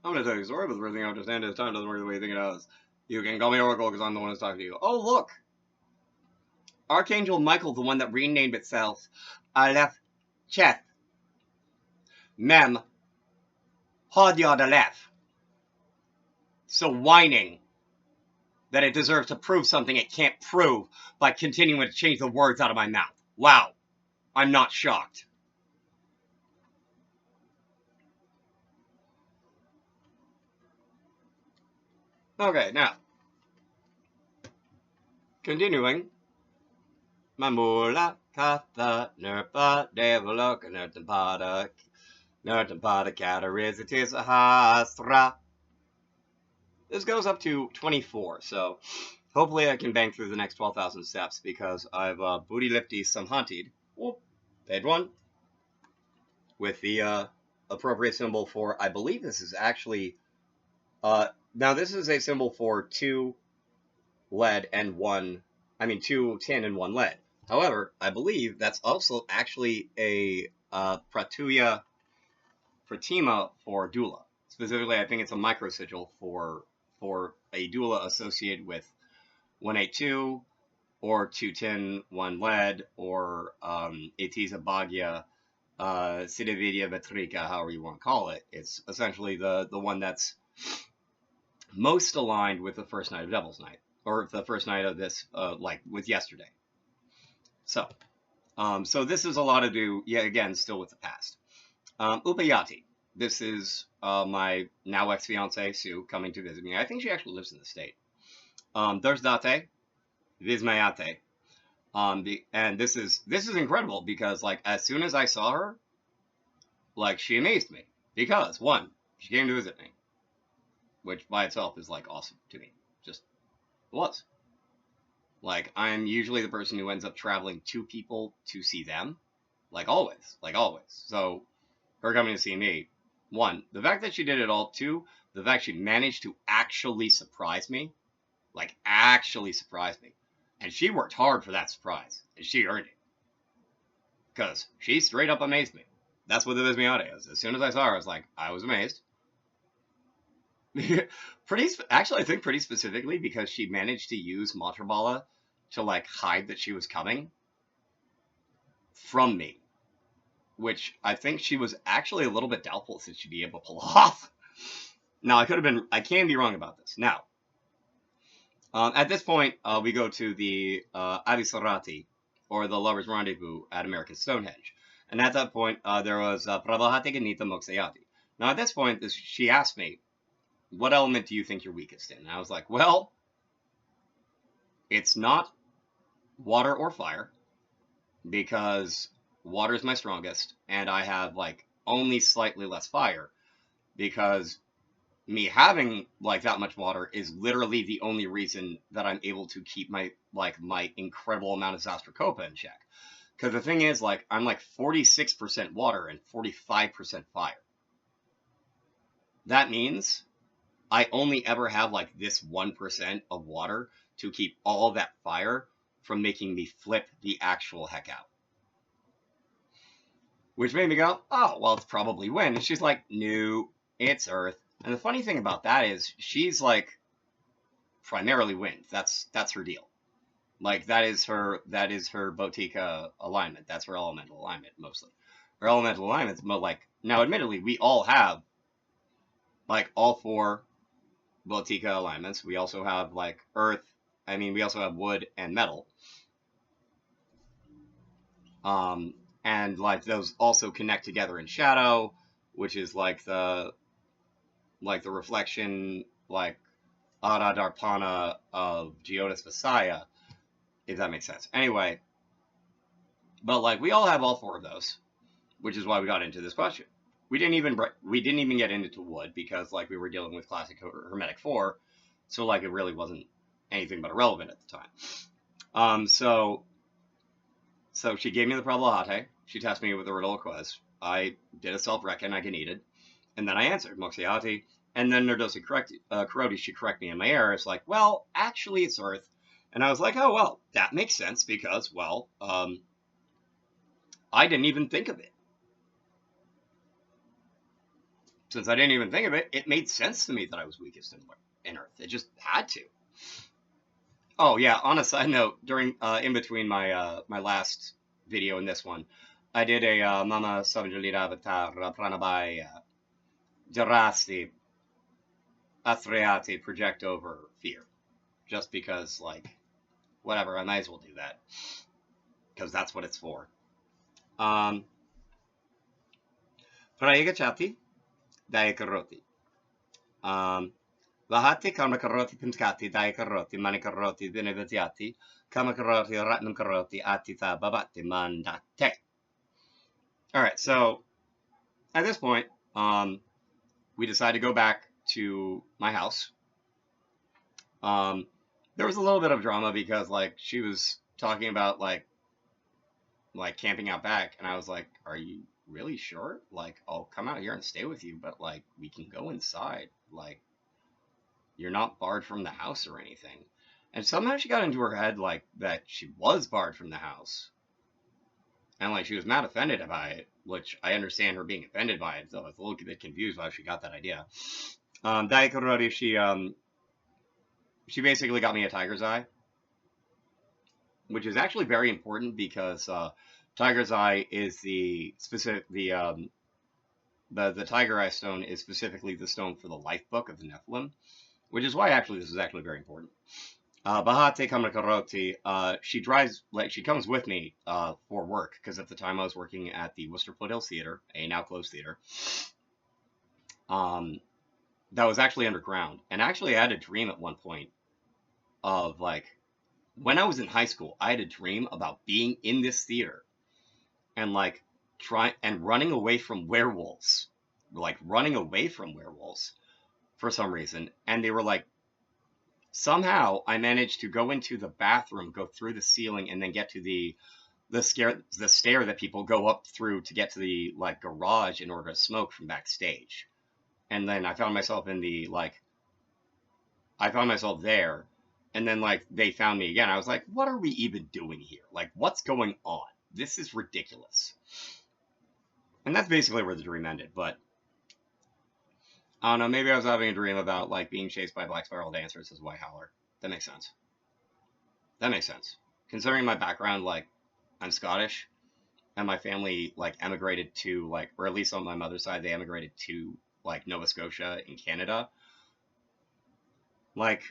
I'm going to tell you a story, but the first thing I understand is time doesn't work the way you think it does. You can call me Oracle because I'm the one who's talking to you. Oh, look! Archangel Michael, the one that renamed itself Aleph Cheth. Mem Hodyod Aleph. So whining that it deserves to prove something it can't prove by continuing to change the words out of my mouth. Wow. I'm not shocked. Okay, now. Continuing. Nrpadevalokamulakathnyrtam Nrpadevalokamulakathnyrtam. This goes up to 24, so hopefully I can bang through the next 12,000 steps because I've booty lifty some hunted. Whoop, paid one. With the appropriate symbol for, I believe this is actually, now this is a symbol for 2 lead and 2 tin and 1 lead. However, I believe that's also actually a Pratima for Dula. Specifically, I think it's a micro sigil for a Dula associated with 182 or 2 tin, 1 lead, or Etiza Bhagya, Siddhavidya Vetrika, however you want to call it. It's essentially the one that's most aligned with the first night of Devil's Night, or the first night of this, like with yesterday. So, so this is a lot to do, again, still with the past. Upayati. This is my now ex-fiance, Sue, coming to visit me. I think she actually lives in the state. There's Date, Vismayate. And this is incredible because, like, as soon as I saw her, like, she amazed me. Because, one, she came to visit me, which by itself is, like, awesome to me. Just was. Like, I'm usually the person who ends up traveling to people to see them. Like, always. Like, always. So, her coming to see me, one, the fact that she did it all, two, the fact she managed to actually surprise me. Like, actually surprise me. And she worked hard for that surprise. And she earned it. Because she straight up amazed me. That's what the Vismayate is. As soon as I saw her, I was like, I was amazed. Actually, I think pretty specifically because she managed to use Nrpadevalokamulakathnyrtam to, like, hide that she was coming from me. Which I think she was actually a little bit doubtful that she'd be able to pull off. Now, I can be wrong about this. Now, at this point, we go to the Avisarati, or the Lover's Rendezvous at American Stonehenge. And at that point, there was Pravahati Ganita Moksayati. Now, at this point, she asked me, what element do you think you're weakest in? And I was like, well, it's not water or fire, because water is my strongest, and I have, like, only slightly less fire, because me having, like, that much water is literally the only reason that I'm able to keep my incredible amount of Zastracopa in check. Because the thing is, like, I'm, like, 46% water and 45% fire. That means I only ever have, like, this 1% of water to keep all of that fire from making me flip the actual heck out. Which made me go, oh, well, it's probably wind. And she's like, no, it's earth. And the funny thing about that is she's, like, primarily wind. That's her deal. Like, that is her Botica alignment. That's her elemental alignment, mostly. Her elemental alignment's like, now, admittedly, we all have, like, all 4 Botica alignments. We also have, like, earth. I mean, we also have wood and metal. And, like, those also connect together in shadow, which is, like, the reflection, like, Ada Darpana of Geodas Messiah, if that makes sense. Anyway, but, like, we all have all 4 of those, which is why we got into this question. We didn't even get into wood because, like, we were dealing with classic Hermetic 4, so, like, it really wasn't anything but irrelevant at the time. So she gave me the Pravalahate. She tested me with the riddle quiz. I did a self-reckon I needed, and then I answered Moxiati. And then Nerdosi Karoti, she corrected me in my error. It's like, well, actually it's Earth. And I was like, oh, well, that makes sense because, well, I didn't even think of it. since I didn't even think of it, it made sense to me that I was weakest in Earth. It just had to. Oh yeah, on a side note, during in between my last video and this one, I did a Mama Samjalidavatar Pranabai Jarasti Athreati project over fear. Just because, like, whatever, I might as well do that. Because that's what it's for. Prayagachati Dayakaroti. Vahati Karmakaroti Pinskati Dayakaroti Manikaroti Dinevatiati Kamakaroti Ratnam Karoti Atita Babati Mandate. Alright, so at this point, we decided to go back to my house. There was a little bit of drama because, like, she was talking about, like camping out back, and I was like, are you really sure? Like, I'll come out here and stay with you, but, like, we can go inside. Like, you're not barred from the house or anything. And somehow she got into her head, like, that she was barred from the house. And, like, she was mad offended by it, which I understand her being offended by it, so I was a little bit confused why she got that idea. Daikorori, she basically got me a tiger's eye, which is actually very important because tiger's eye is the tiger eye stone is specifically the stone for the life book of the Nephilim, which is why actually this is actually very important. Bahate Kamakaroti, she comes with me for work, because at the time I was working at the Worcester Foothills Theater, a now closed theater. That was actually underground. And actually I had a dream at one point of, like, when I was in high school, I had a dream about being in this theater and, like, running away from werewolves. Like, running away from werewolves for some reason. And they were like, somehow I managed to go into the bathroom, go through the ceiling, and then get to the stair that people go up through to get to the, like, garage in order to smoke from backstage. And then I found myself there, and then, like, they found me again. I was like, what are we even doing here? Like, what's going on? This is ridiculous. And that's basically where the dream ended, but I don't know, maybe I was having a dream about, like, being chased by black spiral dancers as White Howler. That makes sense. That makes sense. Considering my background, like, I'm Scottish, and my family, like, emigrated to, like, or at least on my mother's side, they emigrated to, like, Nova Scotia in Canada. Like,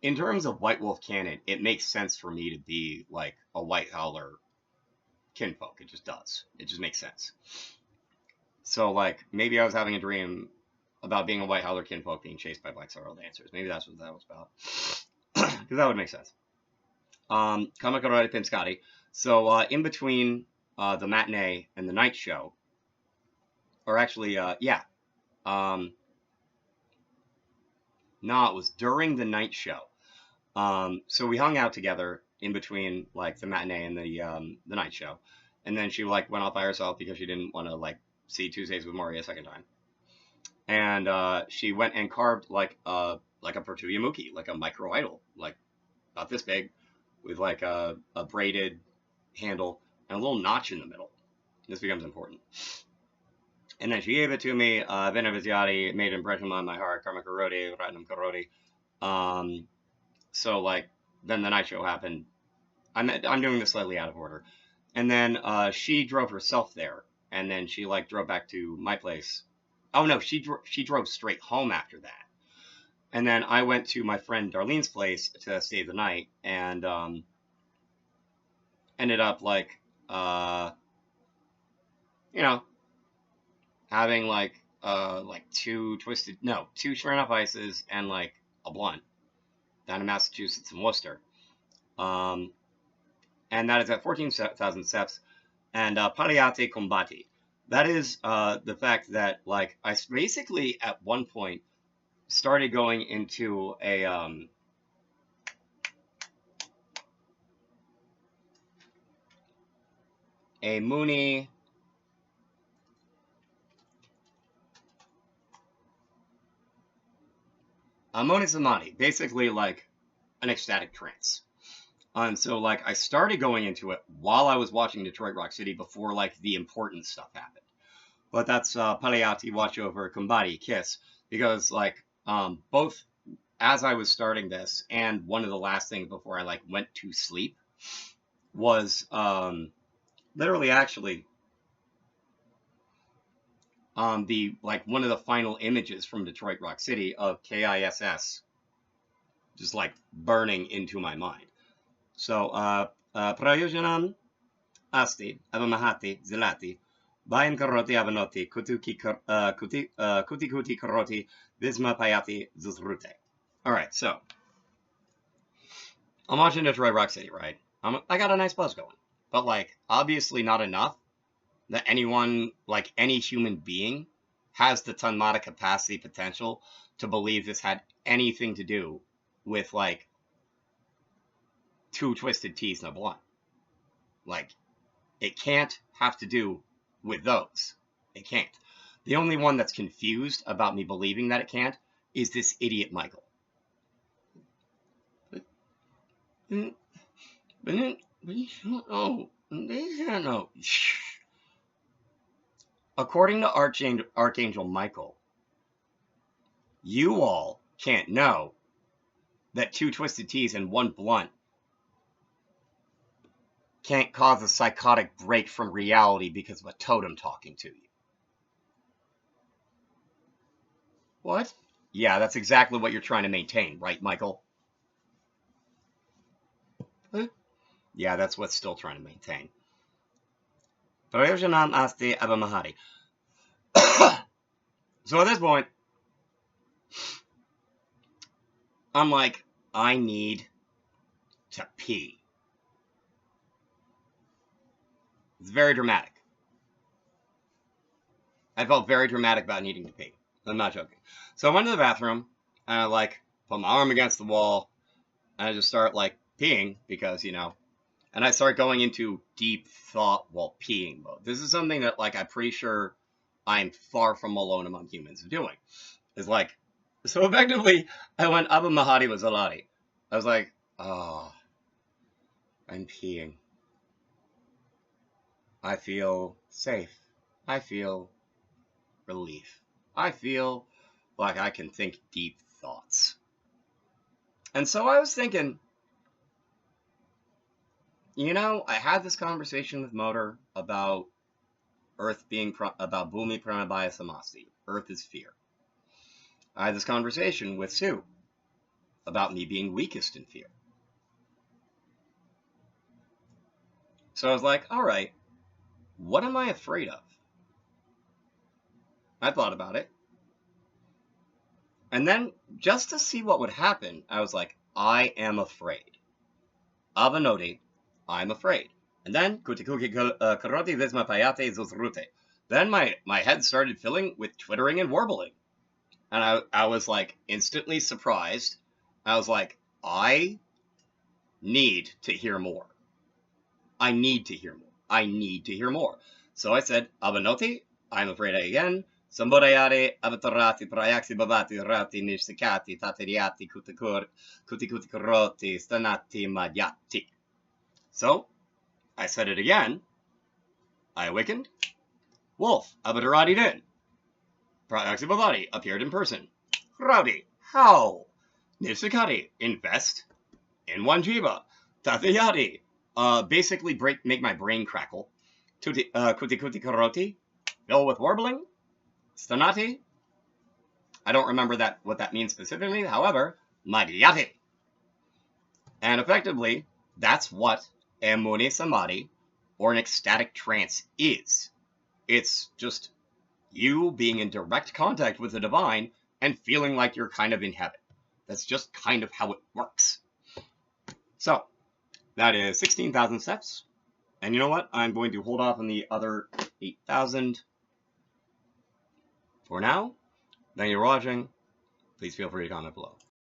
in terms of White Wolf canon, it makes sense for me to be, like, a White Howler kinfolk. It just does. It just makes sense. So, like, maybe I was having a dream about being a White Howler kinfolk being chased by black spiral dancers. Maybe that's what that was about. Because that would make sense. Kamakarari Pinskati. So, in between the matinee and the night show, or actually, yeah. No, it was during the night show. So we hung out together in between, like, the matinee and the night show. And then she, like, went off by herself because she didn't want to, like, see Tuesdays with Maury a second time. And she went and carved, like a Pertuya Mookie, like a micro idol, like about this big, with, like, a braided handle and a little notch in the middle. This becomes important. And then she gave it to me. Venaviziati made an impression on my heart. Karma Karoti, Ratnam Karoti. So, like, then the night show happened. I'm doing this slightly out of order. And then she drove herself there. And then she, like, drove back to my place. Oh, no, she drove straight home after that. And then I went to my friend Darlene's place to stay the night. And ended up, like, you know, having, like, two Smirnoff Ices and, like, a blunt down in Massachusetts and Worcester. And that is at 14,000 steps. And Pariate Combati. That is the fact that, like, I basically at one point started going into a Muni Samadhi, basically like an ecstatic trance. And so, like, I started going into it while I was watching Detroit Rock City before, like, the important stuff happened. But that's Paliati, watch over, Kumbari, kiss. Because, like, both as I was starting this and one of the last things before I, like, went to sleep was literally actually the, like, one of the final images from Detroit Rock City of KISS just, like, burning into my mind. So, prayojanam asti avamahati zilati bayan karoti avanoti kuti kuti karoti visma payati zuzrute. All right, so I'm watching Detroit Rock City, right? I got a nice buzz going, but, like, obviously not enough that anyone, like any human being, has the Tanmata capacity potential to believe this had anything to do with, like, two twisted T's and a blunt. Like, it can't have to do with those. It can't. The only one that's confused about me believing that it can't is this idiot Michael. According to Archangel Michael, you all can't know that two twisted T's and one blunt can't cause a psychotic break from reality because of a totem talking to you. What? Yeah, that's exactly what you're trying to maintain, right, Michael? What? Yeah, that's what's still trying to maintain. Prayojanam asti abamahari. So at this point, I'm like, I need to pee. It's very dramatic. I felt very dramatic about needing to pee. I'm not joking. So I went to the bathroom, and I, like, put my arm against the wall, and I just start, like, peeing, because, you know, and I start going into deep thought while peeing mode. This is something that, like, I'm pretty sure I'm far from alone among humans doing. It's like, so effectively, I went, Abba Mahadi was Aladi. I was like, oh, I'm peeing. I feel safe. I feel relief. I feel like I can think deep thoughts. And so I was thinking, you know, I had this conversation with Motor about Earth being, about Bhumi Pranabhaya Samasti. Earth is fear. I had this conversation with Sue about me being weakest in fear. So I was like, all right, what am I afraid of? I thought about it. And then, just to see what would happen, I was like, I am afraid. Avanoti, I'm afraid. And then, kuti karoti visma payate zuzrute. Then my head started filling with twittering and warbling. And I was, like, instantly surprised. I was like, I need to hear more. I need to hear more. I need to hear more. So I said, Avanoti, I'm afraid again. Samborayare avatarati prayaksi babati rati nishtikati tatiriati kuti kuroti stanati madyati. So I said it again. I awakened. Wolf avatarati din. Prayaksi babati appeared in person. Rowdy, how? Nishtikati, invest in one jiva. Tatiyati, basically make my brain crackle. Kuti karoti, fill with warbling. Stanati, I don't remember what that means specifically. However, Madhyati. And effectively, that's what a Muni Samadhi, or an ecstatic trance, is. It's just you being in direct contact with the divine and feeling like you're kind of in heaven. That's just kind of how it works. So, that is 16,000 steps. And you know what? I'm going to hold off on the other 8,000 for now. Thank you for watching. Please feel free to comment below.